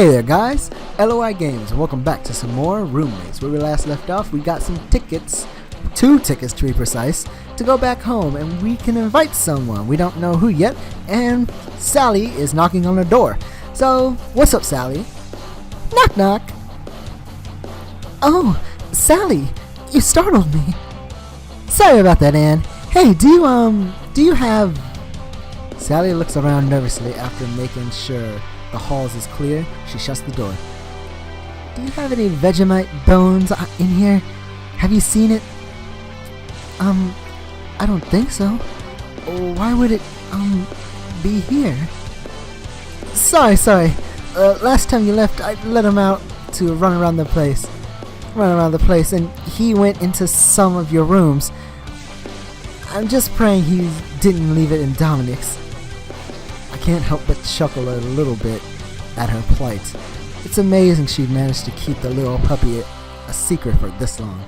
Hey there guys, LOI Games, and welcome back to some more Roommates. Where we last left off, we got some tickets, 2 tickets to be precise, to go back home, and we can invite someone. We don't know who yet, and Sally is knocking on the door. So, what's up, Sally? Knock knock. Oh, Sally, you startled me. Sorry about that, Anne. Hey, do you have... Sally looks around nervously after making sure the halls is clear. She shuts the door. Do you have any Vegemite bones in here? Have you seen it? I don't think so. Why would it, be here? Sorry. Last time you left, I let him out to run around the place, and he went into some of your rooms. I'm just praying he didn't leave it in Dominic's. I can't help but chuckle a little bit at her plight. It's amazing she managed to keep the little puppy a secret for this long.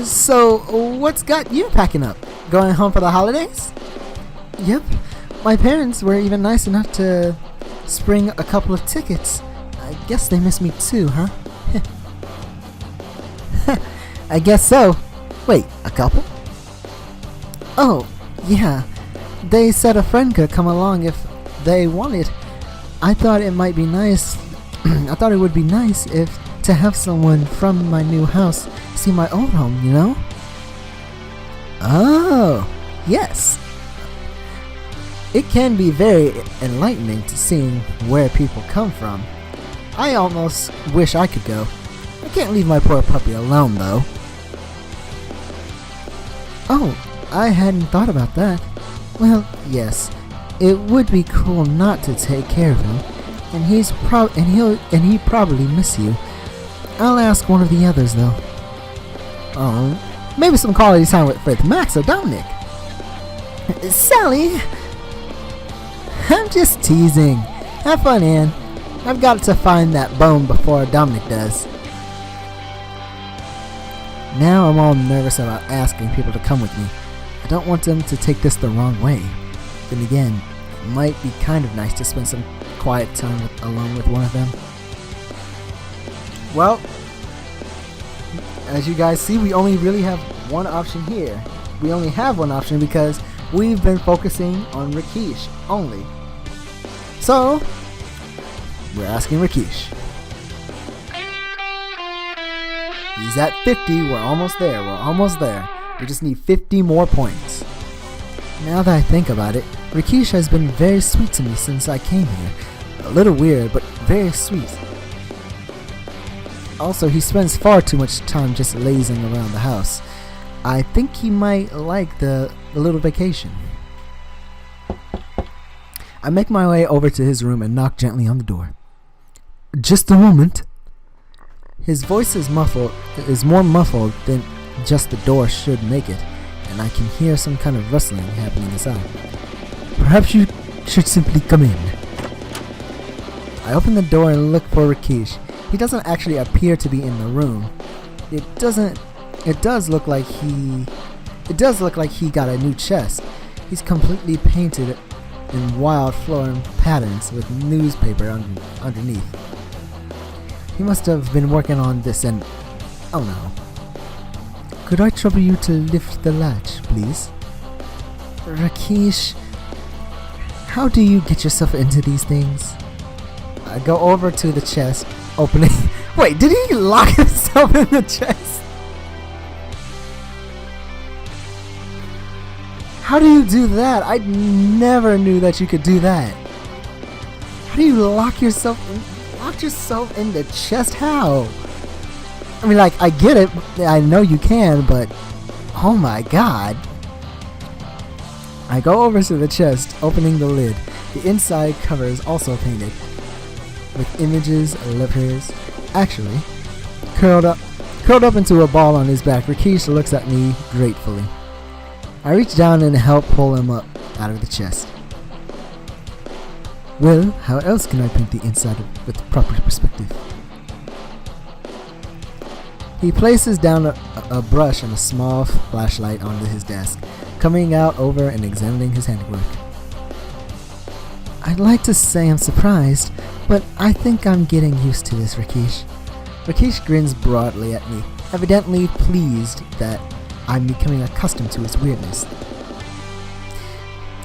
So, what's got you packing up? Going home for the holidays? Yep. My parents were even nice enough to spring a couple of tickets. I guess they miss me too, huh? I guess so. Wait, a couple? Oh, yeah. They said a friend could come along if they wanted. I thought it would be nice if to have someone from my new house see my old home, you know? Oh, yes. It can be very enlightening to seeing where people come from. I almost wish I could go. I can't leave my poor puppy alone, though. Oh, I hadn't thought about that. Well, yes, it would be cool not to take care of him, and he probably miss you. I'll ask one of the others though. Oh, maybe some quality time with Max or Dominic. Sally, I'm just teasing. Have fun, Anne. I've got to find that bone before Dominic does. Now I'm all nervous about asking people to come with me. I don't want them to take this the wrong way. Then again, it might be kind of nice to spend some quiet time alone with one of them. Well, as you guys see, we only really have one option here. We only have one option because we've been focusing on Rakesh only. So, we're asking Rakesh. He's at 50. We're almost there. We just need 50 more points. Now that I think about it, Rakesh has been very sweet to me since I came here. A little weird, but very sweet. Also, he spends far too much time just lazing around the house. I think he might like the little vacation. I make my way over to his room and knock gently on the door. Just a moment. His voice is more muffled than just the door should make it, and I can hear some kind of rustling happening inside. Perhaps you should simply come in. I open the door and look for Rakesh. He doesn't actually appear to be in the room. It does look like he got a new chest. He's completely painted in wild floral patterns with newspaper underneath. He must have been working on this and... oh no. Could I trouble you to lift the latch, please? Rakesh, how do you get yourself into these things? I go over to the chest, opening... Wait, did he lock himself in the chest? How do you do that? I never knew that you could do that. How do you lock yourself in the chest? How? I mean, like, I get it. I know you can, but oh my god. I go over to the chest, opening the lid. The inside cover is also painted with images of hers. Actually, curled up into a ball on his back, Rakesh looks at me gratefully. I reach down and help pull him up out of the chest. Well, how else can I paint the inside with proper perspective? He places down a brush and a small flashlight onto his desk, coming out over and examining his handiwork. I'd like to say I'm surprised, but I think I'm getting used to this, Rakesh. Rakesh grins broadly at me, evidently pleased that I'm becoming accustomed to its weirdness.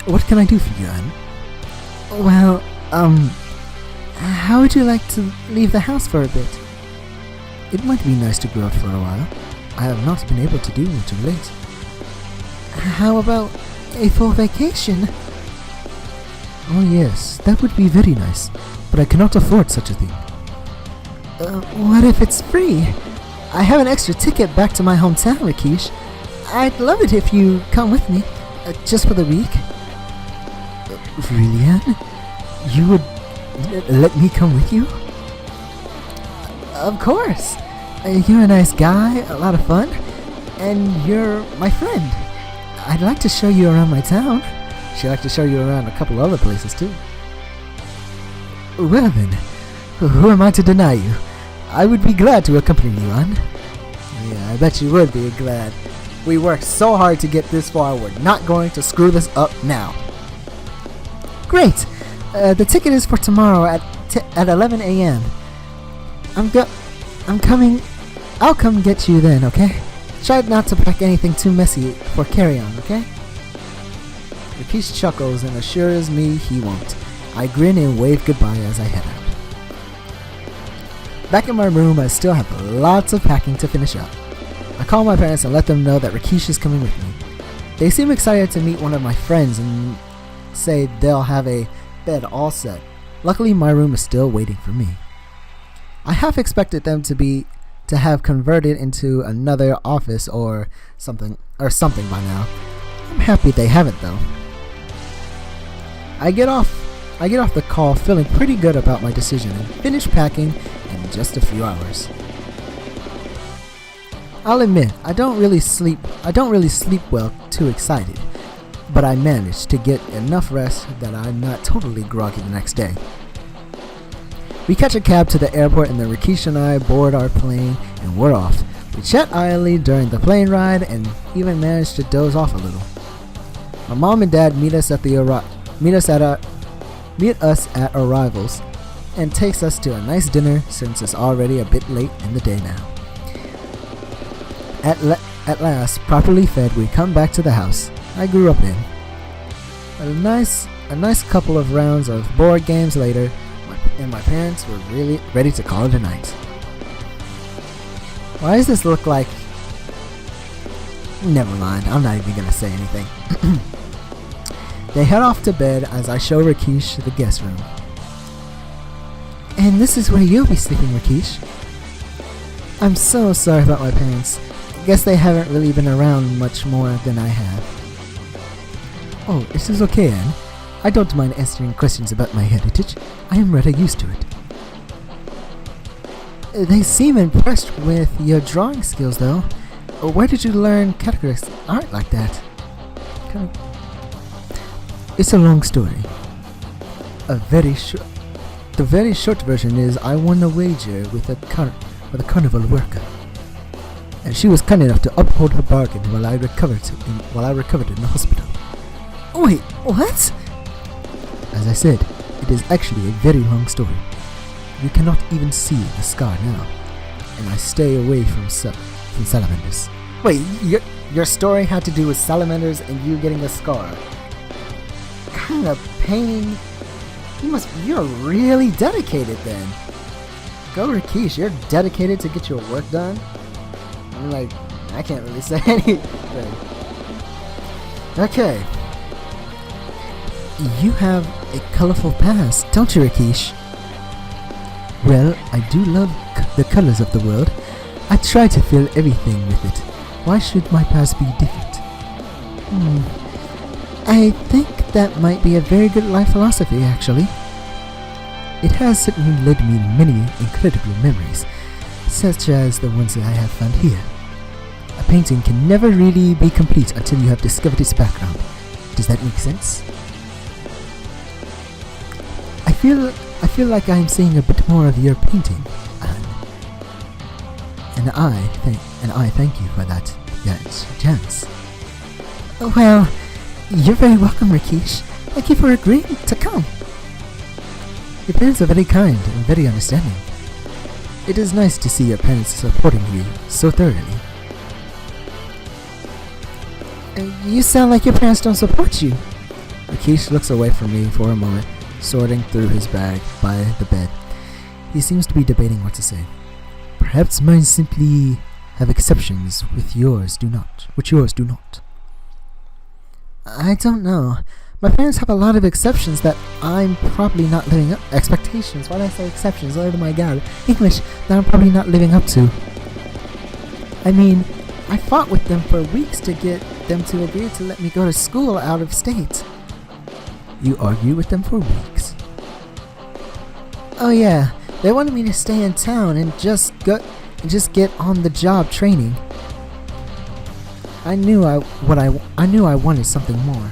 What can I do for you, Anne? Well, how would you like to leave the house for a bit? It might be nice to go out for a while. I have not been able to do much of late. How about a full vacation? Oh yes, that would be very nice, but I cannot afford such a thing. What if it's free? I have an extra ticket back to my hometown, Rakesh. I'd love it if you come with me, just for the week. Really, Anne? You would let me come with you? Of course. You're a nice guy, a lot of fun, and you're my friend. I'd like to show you around my town. She'd like to show you around a couple other places too. Well then, who am I to deny you? I would be glad to accompany you, Anne. Yeah, I bet you would be glad. We worked so hard to get this far, we're not going to screw this up now. Great! The ticket is for tomorrow at 11 a.m. I'm coming. I'll come get you then, okay? Try not to pack anything too messy for carry-on, okay? Rakesh chuckles and assures me he won't. I grin and wave goodbye as I head out. Back in my room, I still have lots of packing to finish up. I call my parents and let them know that Rakesh is coming with me. They seem excited to meet one of my friends and say they'll have a bed all set. Luckily, my room is still waiting for me. I half expected them to have converted into another office or something by now. I'm happy they haven't though. I get off the call feeling pretty good about my decision and finish packing in just a few hours. I'll admit, I don't really sleep well too excited, but I managed to get enough rest that I'm not totally groggy the next day. We catch a cab to the airport and then Rakesh and I board our plane and we're off. We chat idly during the plane ride and even managed to doze off a little. My mom and dad meet us at arrivals and takes us to a nice dinner since it's already a bit late in the day now. At last, properly fed, we come back to the house I grew up in. A nice couple of rounds of board games later, and my parents were really ready to call it a night. Why does this look like... Never mind, I'm not even gonna say anything. They head off to bed as I show Rakesh the guest room. And this is where you'll be sleeping, Rakesh. I'm so sorry about my parents. I guess they haven't really been around much more than I have. Oh, this is okay, Anne. I don't mind answering questions about my heritage. I am rather used to it. They seem impressed with your drawing skills, though. Where did you learn categorized art like that? It's a long story. The very short version is I won a wager with a carnival worker, and she was kind enough to uphold her bargain while I recovered in the hospital. Wait, what? As I said, it is actually a very long story. You cannot even see the scar now, and I stay away from salamanders. Wait, your story had to do with salamanders and you getting a scar? What kind of pain? You're really dedicated then. Go Rakesh, you're dedicated to get your work done? I'm like, I can't really say anything. Okay. You have a colorful past, don't you, Rakesh? Well, I do love the colors of the world. I try to fill everything with it. Why should my past be different? I think that might be a very good life philosophy, actually. It has certainly led me many incredible memories, such as the ones that I have found here. A painting can never really be complete until you have discovered its background. Does that make sense? I feel like I'm seeing a bit more of your painting, and I thank you for that chance. Well, you're very welcome, Rakesh. Thank you for agreeing to come. Your parents are very kind and very understanding. It is nice to see your parents supporting you so thoroughly. You sound like your parents don't support you. Rakesh looks away from me for a moment, sorting through his bag by the bed. He seems to be debating what to say. Perhaps mine simply have exceptions which yours do not. I don't know. My parents have a lot of exceptions that I'm probably not living up. Expectations. Why did I say exceptions? Oh my god. English that I'm probably not living up to. I mean, I fought with them for weeks to get them to agree to let me go to school out of state. You argued with them for weeks? Oh yeah, they wanted me to stay in town and just get on the job training. I knew I wanted something more.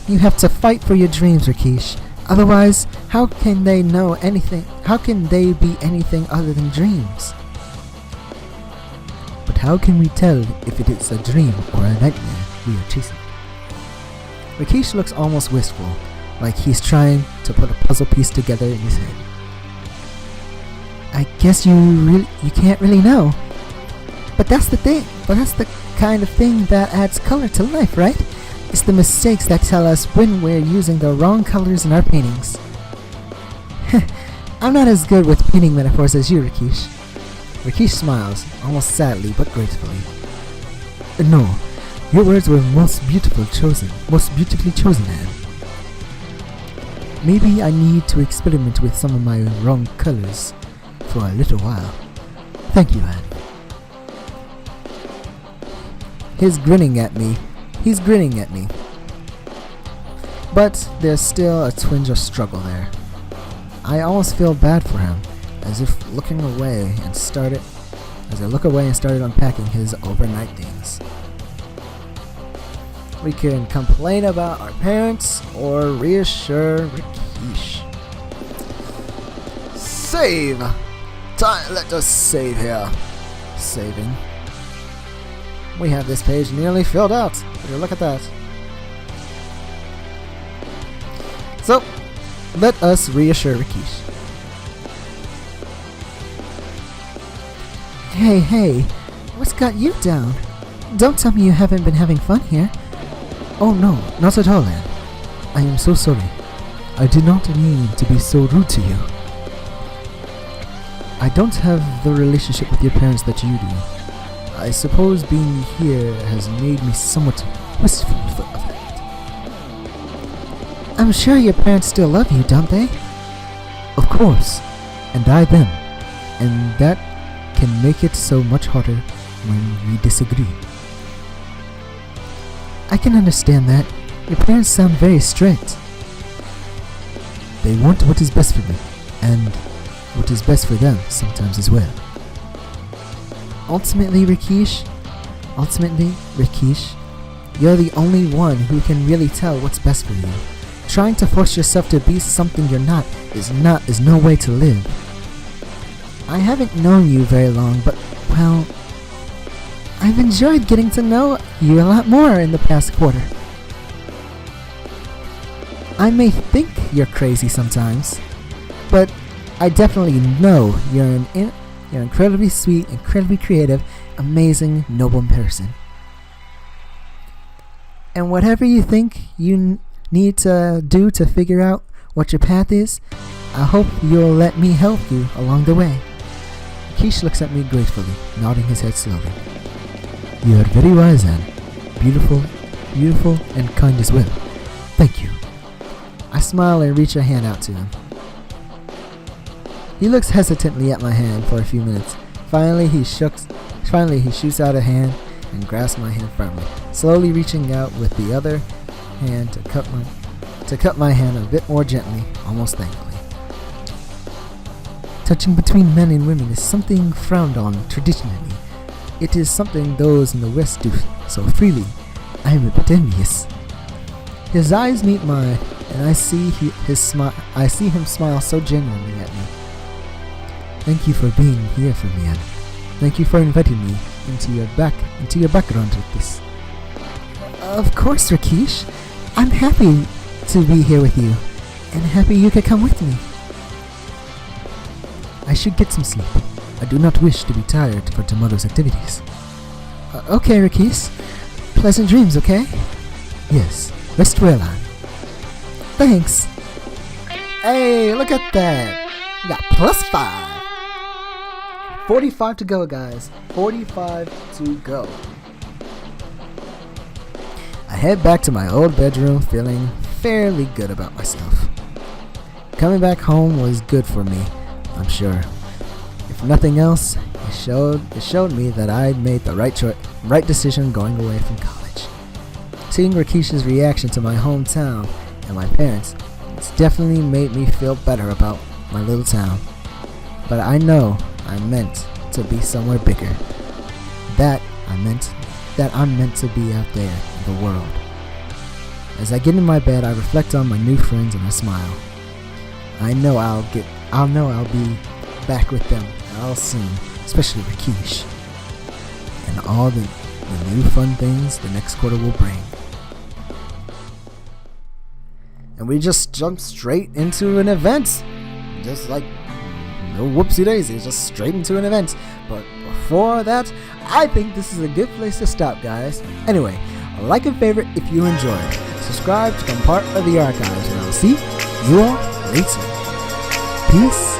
You have to fight for your dreams, Rakesh. Otherwise, how can they know anything? How can they be anything other than dreams? But how can we tell if it is a dream or a nightmare we are chasing? Rakesh looks almost wistful, like he's trying to put a puzzle piece together in his head. I guess you can't really know. But that's the thing. But that's the kind of thing that adds color to life, right? It's the mistakes that tell us when we're using the wrong colors in our paintings. I'm not as good with painting metaphors as you, Rakesh. Rakesh smiles, almost sadly but gratefully. No, your words were most beautifully chosen, Anne. Maybe I need to experiment with some of my wrong colors for a little while. Thank you, Anne. He's grinning at me. But there's still a twinge of struggle there. I almost feel bad for him, as I look away and started unpacking his overnight things. We can complain about our parents or reassure Rakesh. Save! Let us save here. Saving. We have this page nearly filled out. Would you look at that? So, let us reassure Rakesh. Hey, what's got you down? Don't tell me you haven't been having fun here. Oh no, not at all, Anne. I am so sorry. I did not mean to be so rude to you. I don't have the relationship with your parents that you do. I suppose being here has made me somewhat wistful of that. I'm sure your parents still love you, don't they? Of course, and I them. And that can make it so much harder when we disagree. I can understand that. Your parents sound very strict. They want what is best for me, and what is best for them sometimes as well. Ultimately, Rakesh, you're the only one who can really tell what's best for you. Trying to force yourself to be something you're not is no way to live. I haven't known you very long, but, well, I've enjoyed getting to know you a lot more in the past quarter. I may think you're crazy sometimes, but I definitely know you're incredibly sweet, incredibly creative, amazing, noble person. And whatever you think you need to do to figure out what your path is, I hope you'll let me help you along the way. Rakesh looks at me gratefully, nodding his head slowly. You are very wise, Anne. Beautiful, and kind as well. Thank you. I smile and reach a hand out to him. He looks hesitantly at my hand for a few minutes. Finally, he shoots out a hand and grasps my hand firmly, slowly reaching out with the other hand to cut my hand a bit more gently, almost thankfully. Touching between men and women is something frowned on traditionally. It is something those in the West do so freely. I am a bit envious. His eyes meet mine, and I see him smile so genuinely at me. Thank you for being here for me, Anne. Thank you for inviting me into your background with this. Of course, Rakesh. I'm happy to be here with you, and happy you could come with me. I should get some sleep. I do not wish to be tired for tomorrow's activities. Okay, Rakis. Pleasant dreams, okay? Yes, rest well, Anne. Thanks. Hey, look at that. We got +5. 45 to go, guys. 45 to go. I head back to my old bedroom feeling fairly good about myself. Coming back home was good for me, I'm sure. If nothing else, it showed me that I had made the right decision going away from college. Seeing Rakisha's reaction to my hometown and my parents, it's definitely made me feel better about my little town. But I know I'm meant to be somewhere bigger. I'm meant to be out there in the world. As I get in my bed, I reflect on my new friends and I smile. I know I'll be back with them all soon, especially Rakesh, and all the new fun things the next quarter will bring. And we just jump straight into an event, just like no whoopsie daisy, just straight into an event. But before that, I think this is a good place to stop, guys. Anyway, like and favorite if you enjoyed. Subscribe to become part of the archives, and I'll see you all later. Peace.